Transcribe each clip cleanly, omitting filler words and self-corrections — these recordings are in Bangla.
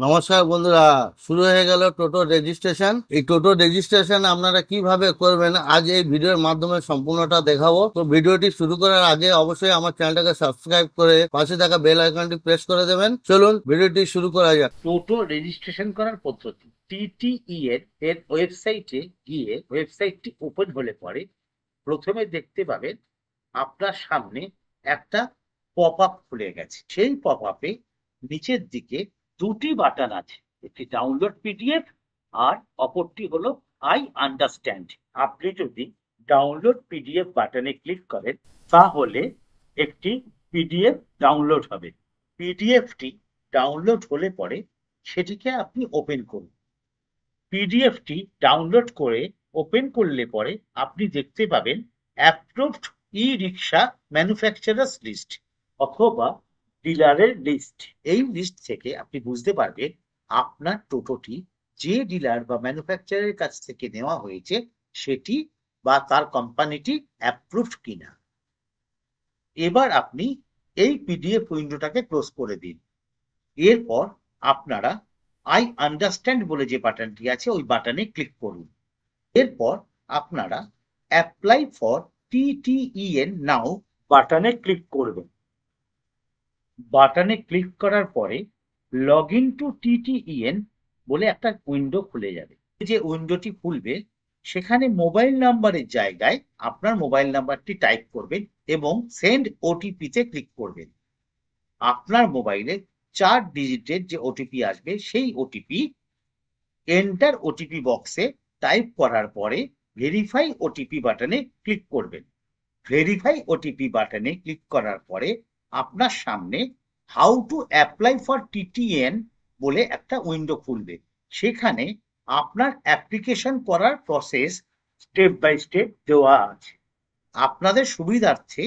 নমস্কার বন্ধুরা, শুরু হয়ে গেল টোটো রেজিস্ট্রেশন। এই টোটো রেজিস্ট্রেশন আপনারা কিভাবে করবেন আজ এই ভিডিওর মাধ্যমে সম্পূর্ণটা দেখাবো। তো ভিডিওটি শুরু করার আগে অবশ্যই আমার চ্যানেলটাকে সাবস্ক্রাইব করে পাশে থাকা বেল আইকনটি প্রেস করে দেবেন। চলুন ভিডিওটি শুরু করা যাক। টোটো রেজিস্ট্রেশন করার পদ্ধতি। টিটিই এর ওয়েবসাইটে গিয়ে ওয়েবসাইটটি ওপেন হলে পরে প্রথমে দেখতে পাবেন আপনার সামনে একটা পপ আপ খুলে গেছে। সেই পপ আপে নিচের দিকে দুটি বাটন আছে, একটি ডাউনলোড পিডিএফ আর অপরটি হলো আই আন্ডারস্ট্যান্ড। আপনি যদি ডাউনলোড পিডিএফ বাটনে ক্লিক করেন তাহলে একটি পিডিএফ ডাউনলোড হবে। পিডিএফটি ডাউনলোড হলে পরে সেটিকে আপনি ওপেন করুন। পিডিএফটি ডাউনলোড করে ওপেন করলে পরে আপনি দেখতে পাবেন অ্যাপ্রুভড ই রিক্সা ম্যানুফ্যাকচারার্স লিস্ট অথবা ডিলারের লিস্ট। এই লিস্ট থেকে আপনি বুঝতে পারবেন আপনার টোটোটি যে ডিলার বা ম্যানুফ্যাকচারের কাছ থেকে নেওয়া হয়েছে সেটি বা তার কোম্পানিটি অ্যাপ্রুভড কিনা। এবার আপনি এই পিডিএফ উইন্ডোটাকে ক্লোজ করে দিন। এরপর আপনারা আই আন্ডারস্ট্যান্ড বলে যে বাটনটি আছে ওই বাটনে ক্লিক করুন। এরপর আপনারা অ্যাপ্লাই ফর টিটিইএন নাও বাটনে ক্লিক করবেন। বাটনে ক্লিক করার পরে লগ ইন টু টিটিইএন বলে একটা উইন্ডো খুলে যাবে। যে উইন্ডোটি খুলবে সেখানে মোবাইল নাম্বারের জায়গায় আপনার মোবাইল নাম্বারটি টাইপ করবেন এবং সেন্ড ওটিপিতে ক্লিক করবেন। আপনার মোবাইলে 4 ডিজিটের যে ওটিপি আসবে সেই ওটিপি এন্টার ওটিপি বক্সে টাইপ করার পরে ভেরিফাই ওটিপি বাটনে ক্লিক করবেন। ভেরিফাই ওটিপি বাটনে ক্লিক করার পরে আপনার সামনে how to apply for TTN বলে একটা উইন্ডো খুলবে। সেখানে আপনার অ্যাপ্লিকেশন করার প্রসেস স্টেপ বাই স্টেপ দেওয়া আছে। আপনাদের সুবিধার্থে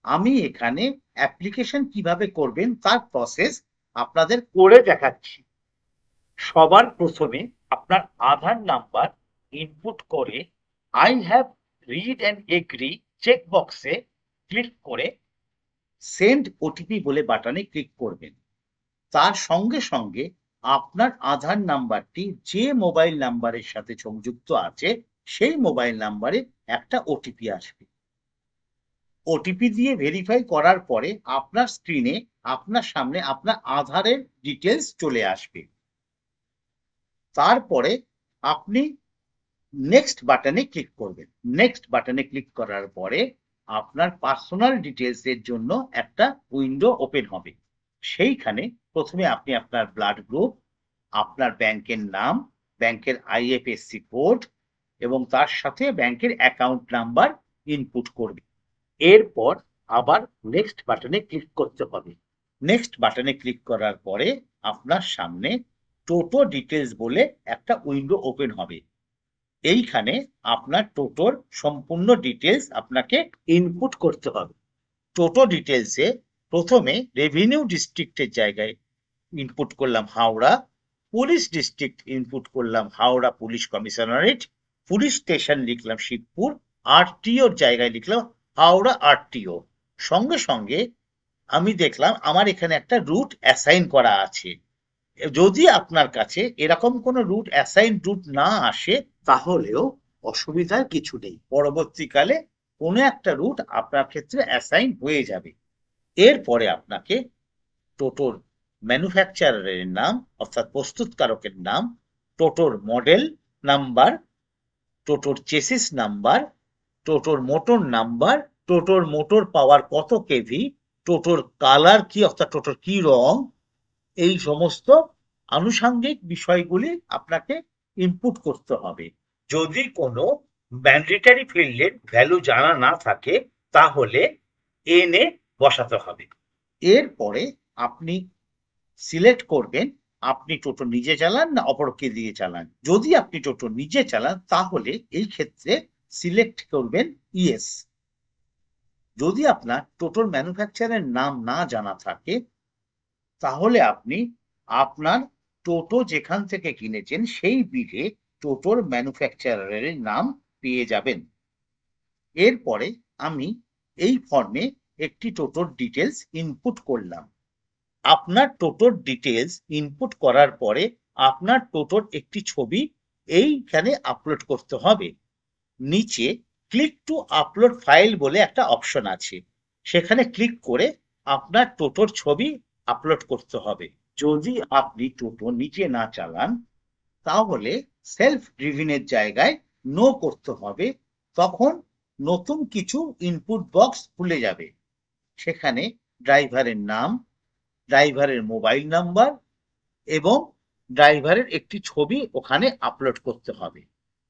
আমি এখানে অ্যাপ্লিকেশন কিভাবে করবেন তার প্রসেস আপনাদের করে দেখাচ্ছি। সবার প্রথমে আপনার আধার নাম্বার ইনপুট করে I have read and agree check বক্সে ক্লিক করে সেন্ড ওটিপি বলে বাটনে ক্লিক করবেন। তার সঙ্গে সঙ্গে আপনার আধার নাম্বারটি যে মোবাইল নাম্বারের সাথে সংযুক্ত আছে সেই মোবাইল নাম্বারে একটা ওটিপি আসবে। ওটিপি দিয়ে ভেরিফাই করার পরে আপনার স্ক্রিনে আপনার সামনে আপনার আধারের ডিটেলস চলে আসবে। তারপরে আপনি নেক্সট বাটনে ক্লিক করবেন। নেক্সট বাটনে ক্লিক করার পরে আপনার পার্সোনাল ডিটেলস এর জন্য একটা উইন্ডো ওপেন হবে। সেইখানে প্রথমে আপনি আপনার ব্লাড গ্রুপ, আপনার ব্যাংকের নাম, ব্যাংকের আইএফএসসি কোড এবং তার সাথে ব্যাংকের অ্যাকাউন্ট নাম্বার ইনপুট করবেন। এরপর আবার নেক্সট বাটনে ক্লিক করতে হবে। নেক্সট বাটনে ক্লিক করার পরে আপনার সামনে টোটো ডিটেলস বলে একটা উইন্ডো ওপেন হবে। এইখানে আপনার টোটোর সম্পূর্ণ ডিটেলস আপনাকে ইনপুট করতে হবে। টোটো ডিটেলসে প্রথমে রেভিনিউ ডিস্ট্রিক্টের জায়গায় ইনপুট করলাম হাওড়া, পুলিশ ডিস্ট্রিক্ট ইনপুট করলাম Howrah police commissionerate, police station লিখলাম শিবপুর, আরটিওর জায়গায় লিখলাম হাওড়া আরটিও। সঙ্গে সঙ্গে আমি দেখলাম আমার এখানে একটা রুট অ্যাসাইন করা আছে। যদি আপনার কাছে এরকম কোনো রুট অ্যাসাইন রুট না আসে তাহলেও অসুবিধার কিছু নেই, পরবর্তীকালে কোনো একটা রুট আপনার ক্ষেত্রে অ্যাসাইন হয়ে যাবে। এরপরে আপনাকে টোটোর ম্যানুফ্যাকচারারের নাম অর্থাৎ প্রস্তুতকারকের নাম, টোটোর মডেল নাম্বার, টোটোর চেসিস নাম্বার, টোটোর মোটর নাম্বার, টোটোর মোটর পাওয়ার কত কেভি, টোটোর কালার কি অর্থাৎ টোটোর কি রং, এই সমস্ত আনুষঙ্গিক বিষয়গুলি আপনাকে ইনপুট করতে হবে। যদি কোনো ম্যান্ডেটরি ফিল্ডের ভ্যালু জানা না থাকে তাহলে এনে বসাতে হবে। এরপরে আপনি সিলেক্ট করবেন আপনি টোটো নিজে চালান না অপরকে দিয়ে চালান। যদি আপনি টোটো নিজে চালান তাহলে এই ক্ষেত্রে সিলেক্ট করবেন ইয়েস। যদি আপনার টোটোর ম্যানুফ্যাকচারের নাম না জানা থাকে তাহলে আপনি আপনার টোটো যেখান থেকে কিনেছেন সেই বিলে টোটোর ম্যানুফ্যাকচারারের নাম পেয়ে যাবেন। এরপরে আমি এই ফর্মে একটি টোটোর ডিটেলস ইনপুট করলাম। আপনার টোটোর ডিটেলস ইনপুট করার পরে আপনার টোটোর একটি ছবি এইখানে আপলোড করতে হবে। নিচে ক্লিক টু আপলোড ফাইল বলে একটা অপশন আছে, সেখানে ক্লিক করে আপনার টোটোর ছবি আপলোড করতে হবে। যদি আপনি টোটো নিজে না চালান তাহলে সেলফ ড্রিভেনের জায়গায় নো করতে হবে। তখন নতুন কিছু ইনপুট বক্স খুলে যাবে, সেখানে ড্রাইভারের নাম, ড্রাইভারের মোবাইল নাম্বার এবং ড্রাইভারের একটি ছবি ওখানে আপলোড করতে হবে।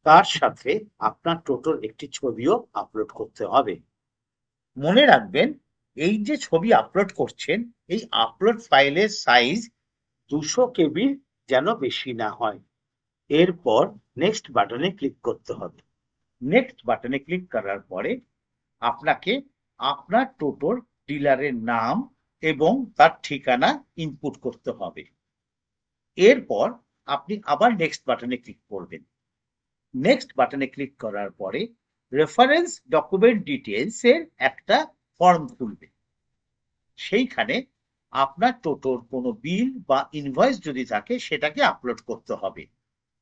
তার সাথে আপনার টোটোর একটি ছবিও আপলোড করতে হবে। মনে রাখবেন, এই যে ছবি আপলোড করছেন, এই আপলোড ফাইলের সাইজ 200 কেবি যেন বেশি না হয়। এরপর নেক্সট বাটনে ক্লিক করতে হবে। নেক্সট বাটনে ক্লিক করার পরে আপনাকে আপনার টোটোর ডিলারের নাম এবং তার ঠিকানা ইনপুট করতে হবে। এরপর আপনি আবার নেক্সট বাটনে ক্লিক করবেন। নেক্সট বাটনে ক্লিক করার পরে রেফারেন্স ডকুমেন্ট ডিটেলস এর একটা ফর্ম খুলবে। সেইখানে আপনার টোটোর কোনো বিল বা ইনভয়েস যদি থাকে সেটাকে আপলোড করতে হবে।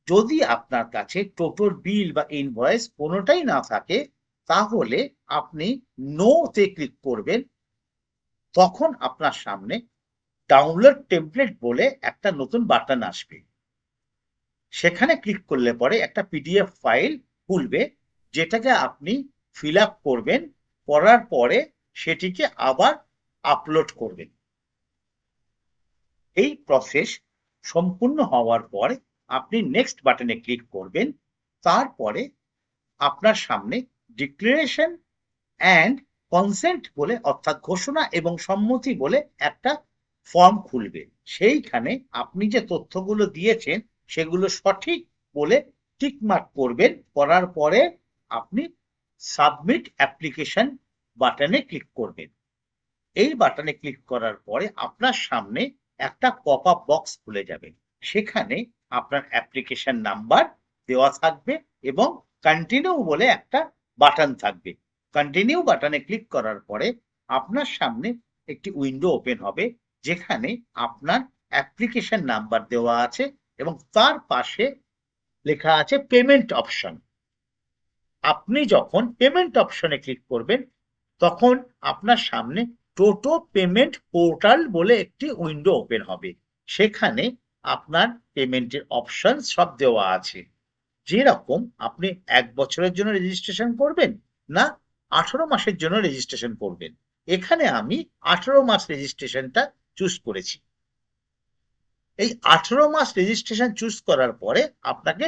যদি আপনার কাছে টোটোর বিল বা ইনভয়েস কোনোটাই না থাকে তাহলে আপনি নো তে ক্লিক করবেন। তখন আপনার সামনে ডাউনলোড টেমপ্লেট বলে একটা নতুন বাটন আসবে, সেখানে ক্লিক করলে পরে একটা পিডিএফ ফাইল খুলবে, যেটাকে আপনি ফিল আপ করবেন। করার পরে সেটিকে আবার আপলোড করবেন। এই প্রসেস সম্পূর্ণ হওয়ার পর আপনি নেক্সট বাটনে ক্লিক করবেন। তারপরে আপনার সামনে ডিক্লারেশন অ্যান্ড কনসেন্ট বলে, অর্থাৎ ঘোষণা এবং সম্মতি বলে একটা ফর্ম খুলবে। সেইখানে আপনি যে তথ্যগুলো দিয়েছেন সেগুলো সঠিক বলে টিক মার্ক করবেন। করার পরে আপনি সাবমিট অ্যাপ্লিকেশন বাটনে ক্লিক করবেন। এই বাটনে ক্লিক করার পরে আপনার সামনে একটা পপ আপ বক্স খুলে যাবে, সেখানে আপনার অ্যাপ্লিকেশন নাম্বার দেওয়া থাকবে এবং কন্টিনিউ বলে একটা বাটন থাকবে। কন্টিনিউ বাটনে ক্লিক করার পরে আপনার সামনে একটি উইন্ডো ওপেন হবে, যেখানে আপনার অ্যাপ্লিকেশন নাম্বার দেওয়া আছে এবং তার পাশে লেখা আছে পেমেন্ট অপশন। আপনি যখন পেমেন্ট অপশনে ক্লিক করবেন তখন আপনার সামনে টোটো পেমেন্ট পোর্টাল বলে একটি উইন্ডো ওপেন হবে। সেখানে আপনার পেমেন্টের অপশন সব দেওয়া আছে, যেরকম আপনি 1 বছরের জন্য রেজিস্ট্রেশন করবেন না 18 মাসের জন্য রেজিস্ট্রেশন করবেন। এখানে আমি 18 মাস রেজিস্ট্রেশনটা চুজ করেছি। এই 18 মাস রেজিস্ট্রেশন চুজ করার পরে আপনাকে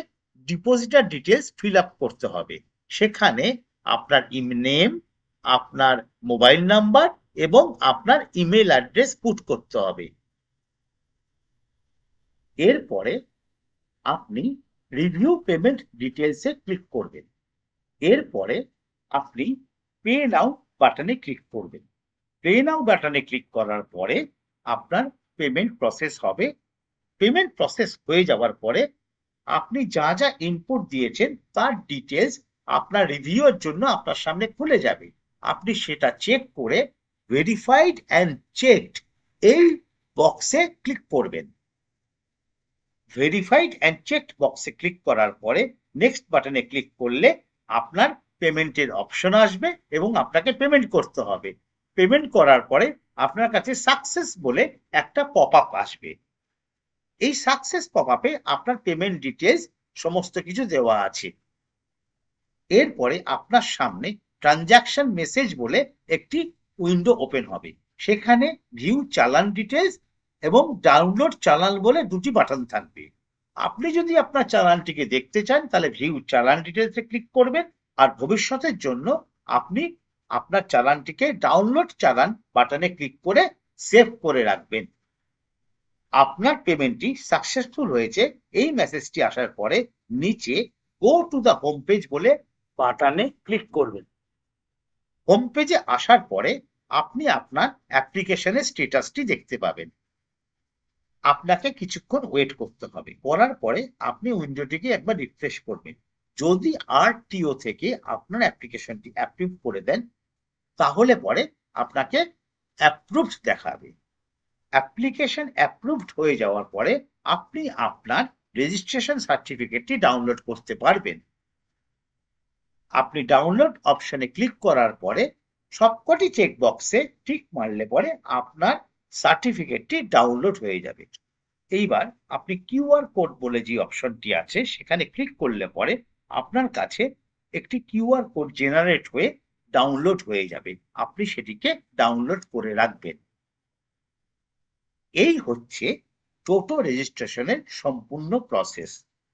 ডিপোজিটার ডিটেলস ফিল আপ করতে হবে। সেখানে আপনার নেম, আপনার মোবাইল নাম্বার এবং আপনার ইমেল অ্যাড্রেস পুট করতে হবে। এরপরে আপনি রিভিউ পেমেন্ট ডিটেলসে ক্লিক করবেন। এরপরে আপনি পে নাও বাটনে ক্লিক করবেন। পে নাও বাটনে ক্লিক করার পরে আপনার পেমেন্ট প্রসেস হবে। পেমেন্ট প্রসেস হয়ে যাওয়ার পরে আপনি যা যা ইনপুট দিয়েছেন তার ডিটেলস আপনার রিভিউয়ের জন্য আপনার সামনে খুলে যাবে। আপনি সেটা চেক করে ভেরিফাইড অ্যান্ড চেকড এই বক্সে ক্লিক করবেন। ভেরিফাইড অ্যান্ড চেকড বক্সে ক্লিক করার পরে নেক্সট বাটনে ক্লিক করলে আপনার পেমেন্টের অপশন আসবে এবং আপনাকে পেমেন্ট করতে হবে। পেমেন্ট করার পরে আপনার কাছে সাকসেস বলে একটা পপ আপ আসবে। এই সাকসেস পপ আপে আপনার পেমেন্ট ডিটেলস সমস্ত কিছু দেওয়া আছে। এরপরে আপনার সামনে ট্রানজাকশন মেসেজ বলে একটি উইন্ডো ওপেন হবে, সেখানে ভিউ চালান ডিটেলস এবং ডাউনলোড চালান বলে দুটি বাটন থাকবে। আপনি যদি আপনার চালানটিকে দেখতে চান তাহলে ভিউ চালান ডিটেলসে ক্লিক করবেন, আর ভবিষ্যতের জন্য আপনি আপনার চালানটিকে ডাউনলোড চালান বাটনে ক্লিক করে সেভ করে রাখবেন। আপনার পেমেন্টটি সাকসেসফুল হয়েছে এই মেসেজটি আসার পরে নিচে go to the home page বলে বাটনে ক্লিক করবেন। হোম পেজে আসার পরে আপনি আপনার অ্যাপ্লিকেশনের স্ট্যাটাসটি দেখতে পাবেন। আপনাকে কিছুক্ষণ ওয়েট করতে হবে। করার পরে আপনি উইন্ডোটিকে একবার রিফ্রেশ করবেন। যদি আরটিও থেকে আপনার অ্যাপ্লিকেশনটি অ্যাপ্রুভ করে দেন তাহলে পরে আপনাকে অ্যাপ্রুভড দেখাবে। অ্যাপ্লিকেশন অ্যাপ্রুভড হয়ে যাওয়ার পরে আপনি আপনার রেজিস্ট্রেশন সার্টিফিকেটটি ডাউনলোড করতে পারবেন। আপনি ডাউনলোড অপশনে ক্লিক করার পরে সবকটি চেকবক্সে টিক মারলে পরে আপনার সার্টিফিকেটটি ডাউনলোড হয়ে যাবে। এইবার আপনি কিউআর কোড বলে যে অপশনটি আছে সেখানে ক্লিক করলে পরে আপনার কাছে একটি কিউআর কোড জেনারেট হয়ে ডাউনলোড হয়ে যাবে। আপনি সেটিকে ডাউনলোড করে রাখবেন। এই হচ্ছে টোটো রেজিস্ট্রেশনের সম্পূর্ণ প্রসেস।